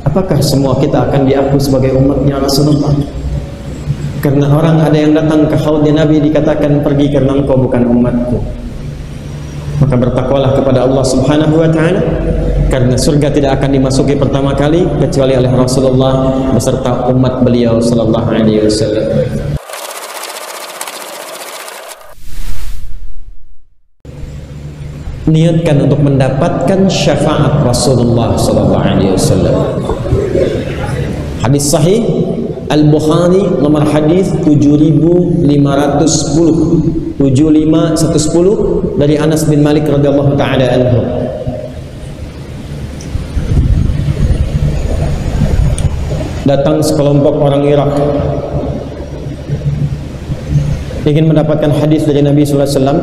Apakah semua kita akan diaku sebagai umatnya Rasulullah? Karena orang ada yang datang ke haud Nabi dikatakan, pergi karena engkau bukan umatku. Maka bertakwalah kepada Allah Subhanahu wa ta'ala, karena surga tidak akan dimasuki pertama kali kecuali oleh Rasulullah beserta umat beliau sallallahu alaihi wasallam. Niatkan untuk mendapatkan syafaat Rasulullah sallallahu alaihi wasallam. Hadis sahih Al-Bukhari nomor hadis 7510 75110 dari Anas bin Malik radhiyallahu taala anhu. Datang sekelompok orang Irak ingin mendapatkan hadis dari Nabi sallallahu alaihi wasallam.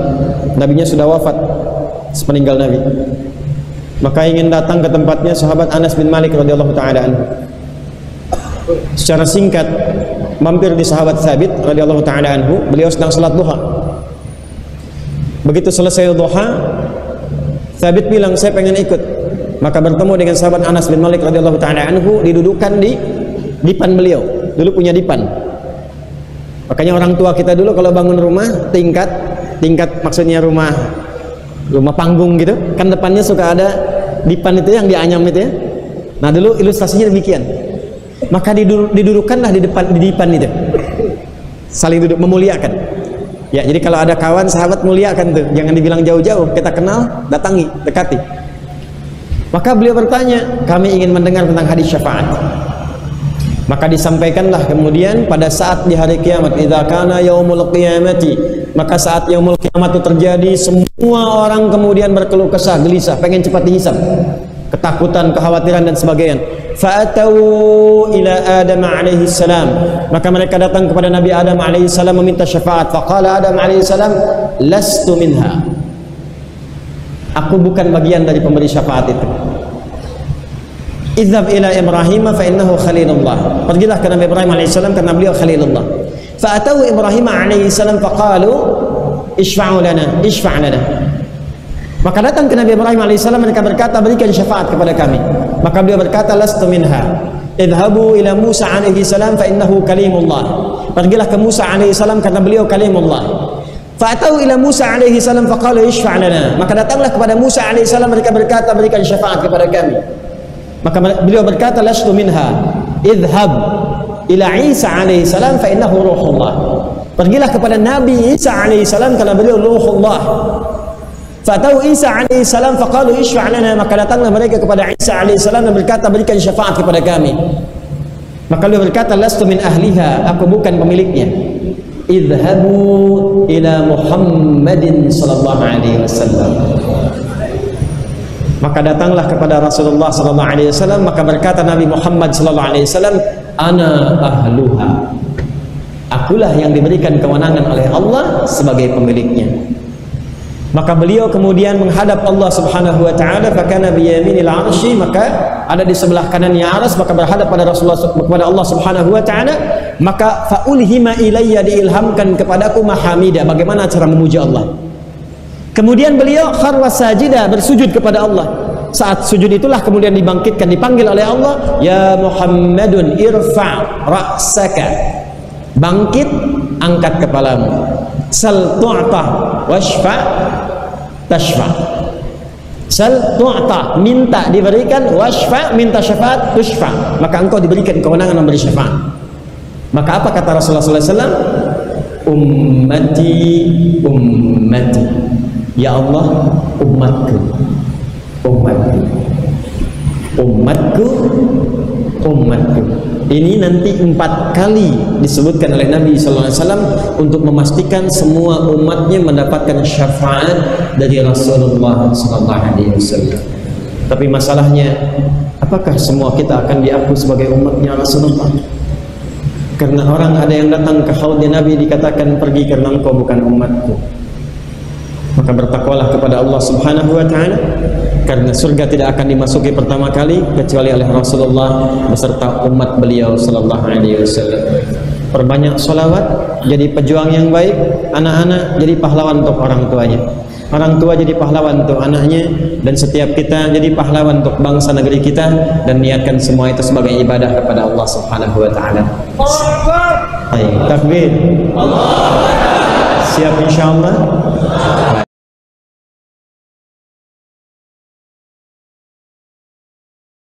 Nabinya sudah wafat sepeninggal Nabi. Maka ingin datang ke tempatnya sahabat Anas bin Malik radhiyallahu taala anhu. Secara singkat mampir di sahabat Thabit radhiyallahu taala anhu, beliau sedang salat duha. Begitu selesai duha, Thabit bilang, saya pengen ikut. Maka bertemu dengan sahabat Anas bin Malik radhiyallahu taala anhu, didudukan di dipan beliau. Dulu punya dipan. Makanya orang tua kita dulu kalau bangun rumah tingkat maksudnya rumah panggung gitu, kan depannya suka ada dipan itu yang dianyam itu ya. Nah dulu ilustrasinya demikian. Maka didudukkanlah di dipan itu, saling duduk memuliakan. Ya, jadi kalau ada kawan sahabat muliakan tuh, jangan dibilang jauh-jauh, kita kenal, datangi, dekati. Maka beliau bertanya, kami ingin mendengar tentang hadis syafaat. Maka disampaikanlah kemudian pada saat di hari kiamat, idza kana yaumul qiyamati, maka saat yaumul kiamat itu terjadi, semua orang kemudian berkeluh kesah, gelisah, pengen cepat dihisab, ketakutan, kekhawatiran dan sebagainya. Fa'atau ila Adam alaihi salam, maka mereka datang kepada Nabi Adam alaihi salam meminta syafaat. Faqala Adam alaihi salam, lastu minha, aku bukan bagian dari pemberi syafaat itu. Idhab ila Ibrahim fa innahu khalilullah, pergilah ke Nabi Ibrahim alaihi salam karena beliau khalilullah. Fa'atau Ibrahim alaihi salam faqalu ishfa'u lana, ishfa' lana. Maka datang ke Nabi Ibrahim AS, mereka berkata, berikan syafaat kepada kami. Maka beliau berkata, lastu minha. Idhabu ila Musa AS fa innahu kalimullah, pergilah ke Musa AS karena beliau kalimullah. Fa'atau ila Musa AS faqalu ishfa' lana, maka datanglah kepada Musa AS, mereka berkata, berikan syafaat kepada kami. Maka beliau berkata, lastu minha. Idhab ila Isa AS fa innahu ruhullah, pergilah kepada Nabi Isa AS karena beliau ruhullah. Fatau Isa alaihissalam faqalu ishfa' lana, maka datanglah mereka kepada Isa alaihissalam dan berkata, berikan syafaat kepada kami. Maka beliau berkata, lastu min ahliha, aku bukan pemiliknya. Idhabu ila Muhammadin sallallahu alaihi wasallam, maka datanglah kepada Rasulullah sallallahu alaihi wasallam, maka berkata Nabi Muhammad sallallahu alaihi wasallam, ana ahluha, akulah yang diberikan kewenangan oleh Allah sebagai pemiliknya. Maka beliau kemudian menghadap Allah Subhanahu wa taala, fakana bi yaminil arsy, maka ada di sebelah kanannya arsy, maka berhadap pada Rasulullah, kepada Allah Subhanahu wa taala. Maka faulhima ilayya, diilhamkan kepadaku mahamidah, bagaimana cara memuji Allah. Kemudian beliau kharwa sajida, bersujud kepada Allah. Saat sujud itulah kemudian dibangkitkan, dipanggil oleh Allah, ya Muhammadun irfa' ra'saka, bangkit, angkat kepalamu. Sal tu'ta washfa' tashfa'. Sal tu'ta, minta diberikan, washfa', minta syafaat, tushfa', maka engkau diberikan kewenangan memberi syafaat. Maka apa kata Rasulullah SAW? Ummati, ummati, ya Allah, umatku, umatku, umatku, umatku. Ini nanti 4 kali disebutkan oleh Nabi SAW untuk memastikan semua umatnya mendapatkan syafaat dari Rasulullah SAW. Tapi masalahnya, apakah semua kita akan diaku sebagai umatnya Rasulullah? Karena orang ada yang datang ke haud Nabi dikatakan, pergi karena engkau bukan umatku. Maka bertakwalah kepada Allah Subhanahu wa ta'ala, karena surga tidak akan dimasuki pertama kali kecuali oleh Rasulullah beserta umat beliau sallallahu alaihi wasallam. Perbanyak sholawat, jadi pejuang yang baik, anak-anak jadi pahlawan untuk orang tuanya. Orang tua jadi pahlawan untuk anaknya, dan setiap kita jadi pahlawan untuk bangsa negeri kita, dan niatkan semua itu sebagai ibadah kepada Allah Subhanahu wa taala. Baik, takbir. Siap insyaallah.